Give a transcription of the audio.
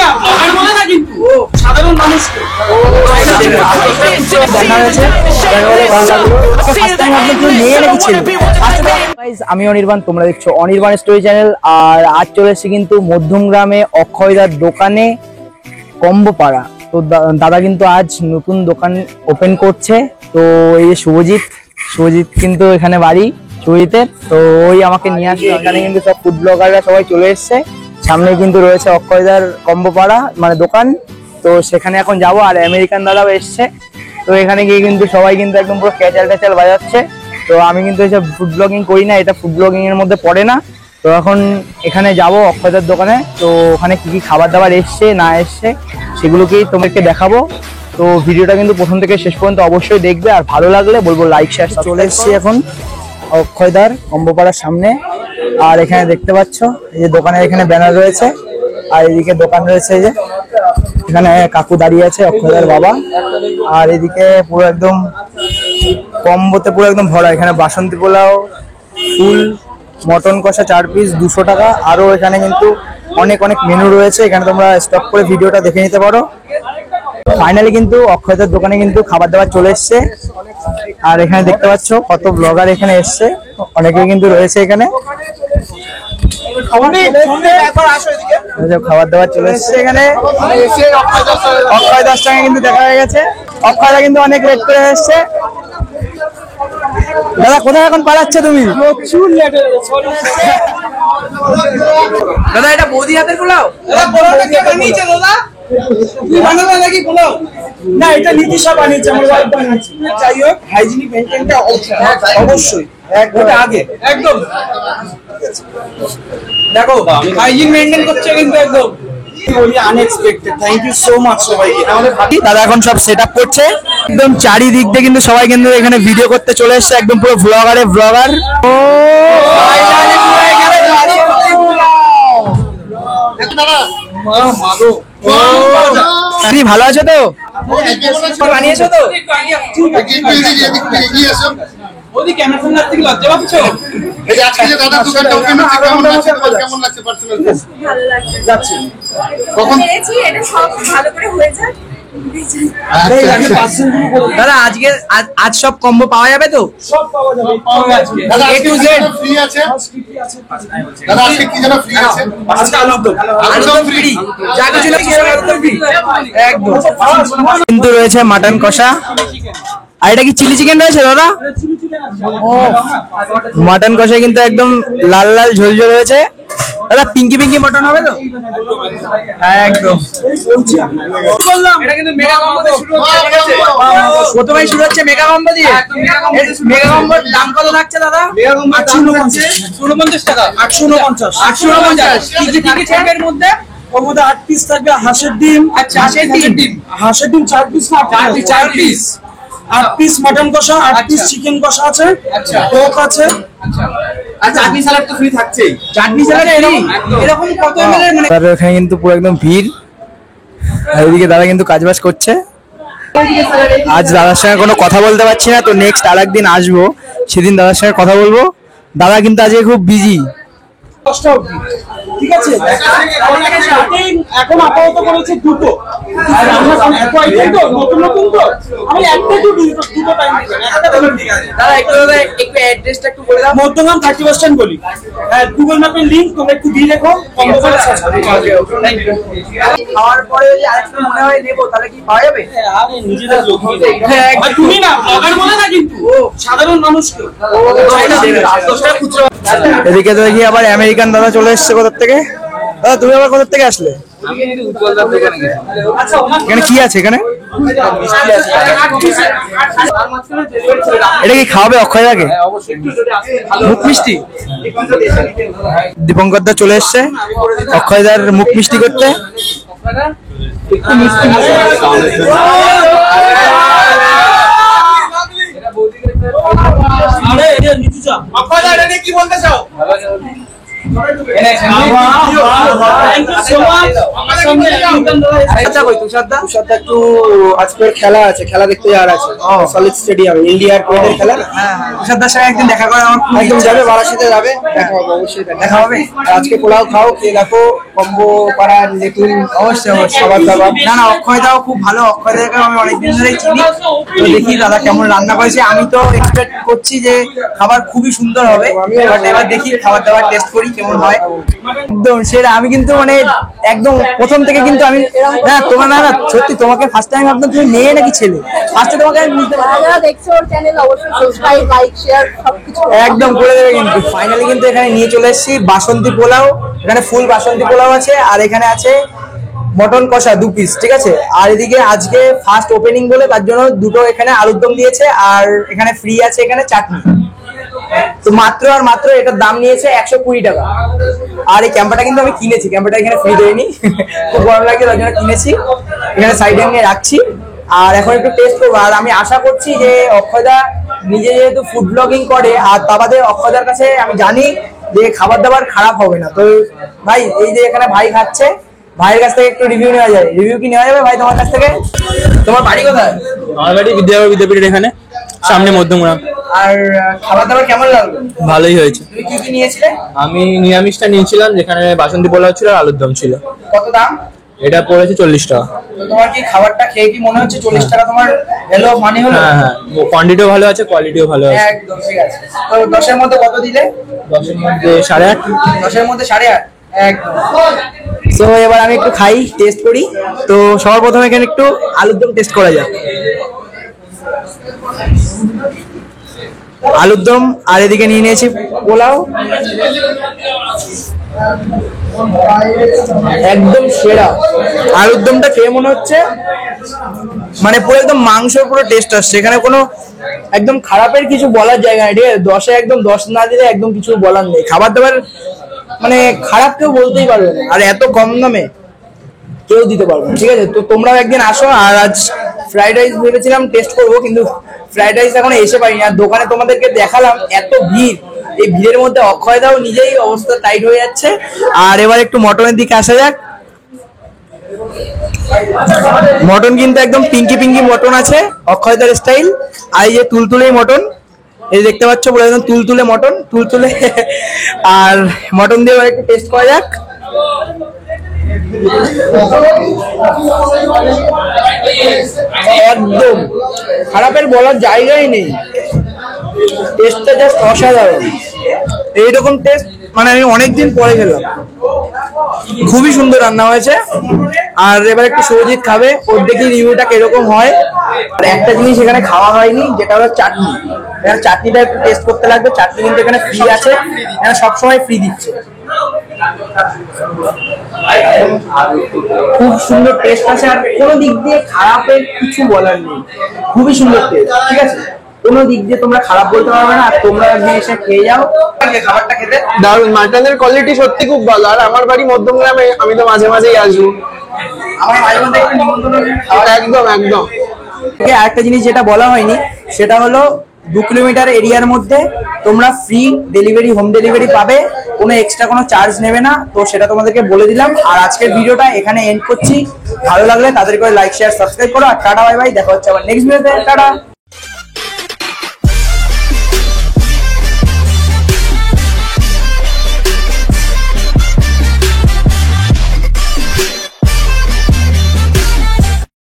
না ব্লগার বলে না কিন্তু সাধারণ মানুষকে দেখা হয়েছে, আমি অনির্বাণ, তোমরা দেখছো অনির্বাণ স্টোরি চ্যানেল। আর আজ চলে এসেছি কিন্তু মধ্যমগ্রামে অক্ষয়দার দোকানে কম্বো পাড়া। তো দাদা কিন্তু আজ নতুন দোকান ওপেন করছে। তো এই যে শুভজিৎ কিন্তু এখানে বাড়ি শুভজিতের, তো ওই আমাকে নিয়ে আসছে। এখানে কিন্তু সব ফুড ব্লগাররা সবাই চলে এসছে। সামনে কিন্তু রয়েছে অক্ষয়দার কম্বো পাড়া মানে দোকান। তো সেখানে এখন যাবো। আর আমেরিকান দাদাও এসছে। তো এখানে গিয়ে কিন্তু সবাই কিন্তু একদম পুরো ক্যাচাল বাজাচ্ছে। তো আমি কিন্তু এসব ফুড ব্লগিং করি না, এটা ফুড ব্লগিং এর মধ্যে পড়ে না। তো এখন এখানে যাব অক্ষয়দার দোকানে। তো ওখানে কি কি খাবার দাবার এসছে না এসছে সেগুলোকেই তোমাকে দেখাবো। তো ভিডিওটা কিন্তু প্রথম থেকে শেষ পর্যন্ত অবশ্যই দেখবে। আর ভালো লাগলে বলবো লাইক শেয়ার। চলে এসেছি এখন অক্ষয়দার কম্বো পাড়ার সামনে। আর এখানে দেখতে পাচ্ছ এই যে দোকানের এখানে ব্যানার রয়েছে। আর এদিকে দোকান রয়েছে, এই যে এখানে কাকু দাঁড়িয়ে আছে অক্ষয়দার বাবা। আর এদিকে পুরো একদম কম্বোতে পুরো একদম ভরা। এখানে বাসন্তী পোলাও, ফুল, মটন কষা 4 পিস 200 টাকা। আরো এখানে কিন্তু অনেক মেনু রয়েছে। এখানে তোমরা স্টপ করে ভিডিওটা দেখে নিতে পারো। ফাইনালি কিন্তু অক্ষয়দার দোকানে কিন্তু খাবার দাবার চলে এসছে। আর এখানে দেখতে পাচ্ছ কত ব্লগার এখানে এসছে, অনেকে কিন্তু রয়েছে এখানে। খাবার দাবার চলে এসছে এখানে। অক্ষয় 10 টাকা কিন্তু দেখা হয়ে গেছে। অক্ষয়দা কিন্তু অনেক রেট করে এসছে। দাদা কোথায় এখন পালাচ্ছ তুমি? দাদা এটা বৌদি হাতের পোলাও? তুই বানাবে নাকি পোলাও? না, এটা নীতিশা বানিয়েছে, আমার ওয়াইফ বানিয়েছে। যাই হোক, হাইজিনিক মেইনটেইনটা অবশ্যই একদম আগে একদম দেখো হাইজিন মেইনটেইন করছে কিন্তু একদম unexpected. Thank you so much সবাইকে। দাদা এখন সব সেটআপ করছে। একদম চারিদিক দিয়ে কিন্তু সবাই কিন্তু এখানে ভিডিও করতে চলে এসেছে। একদম পুরো ব্লগার। ও ফাইনালি পুরো এখানে ভালো আছো তো? বানিয়েছো তো? দাদা আজ সব কম্বো পাওয়া যাবে তো? সব পাওয়া যাবে। A to Z ফ্রি আছে। দাদা আজকে কি যেন ফ্রি আছে? আজকে আলুদম ফ্রি, যা কিছু লাগে আলুদম ফ্রি একদম। কিন্তু রয়েছে মাটন কষা। আর এটা কি চিলি চিকেন রয়েছে দাদা? ও মাটন কষা কিন্তু একদম লাল ঝোল রয়েছে। দাদা পিঙ্কি মটন হবে তো? একদম। এটা কিন্তু মেগা কম্বো দিয়ে শুরু হচ্ছে। প্রথমেই শুরু হচ্ছে মেগা কম্বো দিয়ে। মেগা কম্বোর দাম কত থাকছে দাদা? 849 টাকা। 849। কি কি থাকবে এর মধ্যে? ওর মধ্যে 8 পিস থাকবে হাঁসের ডিম। আচ্ছা হাঁসের ডিম 4 পিস না 4 পিস। 8 পিস মটন কষা, 8 পিস চিকেন কষা আছে। আচ্ছা কোক আছে। আর চাটনি স্যালাড তো ফ্রি থাকছেই। চাটনি স্যালাড এরকম কত এমএল মানে? তার এখানে কিন্তু পুরো একদম ভিড়। আর এদিকে দাদা কিন্তু কাজবাজ করছে। আজ দাদার সঙ্গে কোনো কথা বলতে পারছি না। তো নেক্সট আরেকদিন আসবো, সেদিন দাদার সঙ্গে কথা বলবো। দাদা কিন্তু আজকে খুব বিজি। ঠিক আছে, এখন আপাতত করেছে দুটো। আর আমরা এত আইটেম তো নতুন তো আমি একটা দুটো টাইম ঠিক আছে। দাদা একটু অ্যাড্রেসটা একটু বলে দাও। মধ্যমগ্রাম 30 বাস স্ট্যান্ড বলি। হ্যাঁ, গুগল ম্যাপের লিংক তোমরা একটু দিয়ে রেখো। খাওয়ার পরে যদি আরেকটু মনে হয় নেবো তাহলে কি পাওয়া যাবে? আরে নিজেদের লোক তুমি না ব্লগার বলে না কিন্তু সাধারণ মানুষকে। এদিকে তো দেখি আবার আমেরিকান দাদা চলে এসছে কোথা থেকে। দাদা তুমি আবার কোথা থেকে আসলে? এখানে কি আছে? এখানে এটা কি খাওয়াবে অক্ষয়দাকে? মুখ মিষ্টি। দীপঙ্কর দা চলে এসছে অক্ষয়দার মুখ মিষ্টি করতে। কি বলতে চাও? তুষারদা একটু আজকের খেলা আছে, খেলা দেখতে যাওয়ার আছে সলিড স্টেডিয়াম, ইন্ডিয়ার ক্রিকেটের খেলা। তুষারদার সাথে একদিন দেখা করে আমার একদম যাবে, বারাসাতে যাবে, দেখা হবে, অবশ্যই দেখা হবে। আজকে পোলাও খাও, খেয়ে দেখো কম্বো পাড়ার নতুন। অবশ্যই খাবার দাবার। না না, অক্ষয়দাও খুব ভালো, অক্ষয়দাকে আমি অনেকদিন ধরেই চিনি, তো দেখি দাদা কেমন রান্না করেছে। আমি তো এক্সপেক্ট করছি যে খাবার খুবই সুন্দর হবে, এবার দেখি খাবার দাবার টেস্ট করি কেমন হয়। একদম সেটা, আমি কিন্তু মানে একদম প্রথম থেকে কিন্তু আমি না তোমার না সত্যি তোমাকে ফার্স্ট টাইম ভাবতাম তুমি মেয়ে নাকি ছেলে, ফার্স্টে তোমাকে আমি বুঝতে পারলাম। যারা দেখছো ওর চ্যানেল অবশ্যই সাবস্ক্রাইব, লাইক, শেয়ার সবকিছু একদম করে দেবে কিন্তু। ফাইনালি কিন্তু এখানে নিয়ে চলে এসেছি বাসন্তী পোলাও, এখানে ফুল বাসন্তী পোলাও আছে, আর এখানে আছে মটন কষা 2 পিস, ঠিক আছে। আর এদিকে আজকে ফার্স্ট ওপেনিং বলে তার জন্য দুটো এখানে আলুর দম দিয়েছে, আর এখানে ফ্রি আছে এখানে চাটনি। তো মাত্র আর মাত্র এটার দাম নিয়েছে 120 টাকা। আর এই ক্যাম্পাটা কিন্তু আমি কিনেছি, ক্যাম্পাটা এখানে ফ্রি দেয়নি, খুব গরম লাগে তার জন্য কিনেছি, এখানে সাইডে নিয়ে রাখছি। আর এখন একটু টেস্ট করবো। আর আমি আশা করছি যে অক্ষয়দা নিজে যেহেতু ফুড ব্লগিং করে, আর তা বাদে অক্ষয়দার কাছে আমি জানি যে খাবার দাবার খারাপ হবে না। তো ভাই এই যে এখানে ভাই খাচ্ছে, ভাইয়ের কাছ থেকে একটু রিভিউ নেওয়া যায়, রিভিউ কি নেওয়া যাবে ভাই তোমার কাছ থেকে? তোমার বাড়ি কোথায়? আমার বাড়ি বিদ্যাপীঠের এখানে সামনে মধ্যমগ্রাম। আর খাবার দাবার কেমন লাগলো? ভালোই হয়েছে। তুমি কি কি নিয়েছিলে? আমি নিরামিষটা নিয়েছিলাম, যেখানে বাসন্তী পোলাও ছিল আর আলুর দম ছিল। কত দাম? এটা পড়েছে 40 টাকা। তো তোমার কি খাবারটা খেয়ে কি মনে হচ্ছে 40 টাকা তোমার ভ্যালু মানি হলো? হ্যাঁ হ্যাঁ, কোয়ান্টিটিও ভালো আছে, কোয়ালিটিও ভালো আছে। একদম ঠিক আছে। তো 10 এর মধ্যে কত দিলে? 10 এর মধ্যে 8.5। 10 এর মধ্যে 8.5। একদম। সো এবার আমি একটু খাই, টেস্ট করি। তো সবার প্রথমে এখানে একটু আলুর দম টেস্ট করা যাক। আলুর দম, আর এদিকে নিয়ে নিয়েছি পোলাও, একদম সেরা। আলুর দমটা খেয়ে মনে হচ্ছে মানে পুরো একদম মাংসের পুরো টেস্ট আসছে, এখানে কোনো একদম খারাপের কিছু বলার জায়গা নেই, ঠিক আছে। 10-এ একদম 10 না দিলে একদম কিছু বলার নেই। খাবার দাবার মানে খারাপ কেউ বলতেই পারবে না, আর এত কম দামে কেউ দিতে পারবে না, ঠিক আছে। তো তোমরাও একদিন আসো। আর আজ ফ্রাইড রাইস ভেবেছিলাম টেস্ট করবো, কিন্তু ফ্রাইড রাইস এখন এসে পারিনি। আর দোকানে তোমাদেরকে দেখালাম এত ভিড়, এই ভিড়ের মধ্যে অক্ষয়দাও নিজেই অবস্থা টাইট হয়ে যাচ্ছে। আর এবার একটু মটনের দিকে আসা যাক। মটন কিন্তু একদম পিঙ্কি পিঙ্কি মটন আছে অক্ষয়দার স্টাইল। আর এই যে তুলতুলে মটন, এই দেখতে পাচ্ছ পুরো একদম তুলতুলে মটন, তুলতুলে। আর মটন দিয়ে এবার একটু টেস্ট করা যাক। একদম খারাপের বলার জায়গাই নেই, টেস্টটা জাস্ট অসাধারণ। এইরকম টেস্ট মানে আমি অনেকদিন পরে খেলাম, খুবই সুন্দর রান্না হয়েছে। আর এবার একটু সুরজিৎ খাবে, ওর দেখি রিভিউটা কিরকম হয়। আর একটা জিনিস এখানে খাওয়া হয়নি, যেটা হলো চাটনি। এখানে চাটনিটা একটু টেস্ট করতে লাগবে। চাটনি কিন্তু এখানে ফ্রি আছে, এখানে সবসময় ফ্রি দিচ্ছে। খুব সুন্দর টেস্ট আছে, আর কোনো দিক দিয়ে খারাপের কিছু বলার নেই, খুবই সুন্দর টেস্ট, ঠিক আছে। কোনো দিক দিয়ে তোমরা খারাপ বলতে পারবে না। আর তোমরা একদিন এসে খেয়ে যাও, খাবারটা খেতে দারুণ, মাটনের কোয়ালিটি সত্যি খুব ভালো। আর আমার বাড়ি মধ্যমগ্রামে, আমি তো মাঝে মাঝেই আসবো। আমার মাঝে মধ্যে একটু নিমন্ত্রণ খাওয়া। একদম একদম। আরেকটা জিনিস যেটা বলা হয়নি, সেটা হলো 2 কিলোমিটার এরিয়ার মধ্যে তোমরা ফ্রি ডেলিভারি, হোম ডেলিভারি পাবে, কোনো এক্সট্রা কোনো চার্জ নেবে না। তো সেটা তোমাদেরকে বলে দিলাম। আর আজকের ভিডিওটা এখানে এন্ড করছি। ভালো লাগলে তাদের করে লাইক, শেয়ার, সাবস্ক্রাইব করো। আর টাটা, বাই বাই, দেখা হচ্ছে আবার নেক্সট ভিডিওতে। টাটা।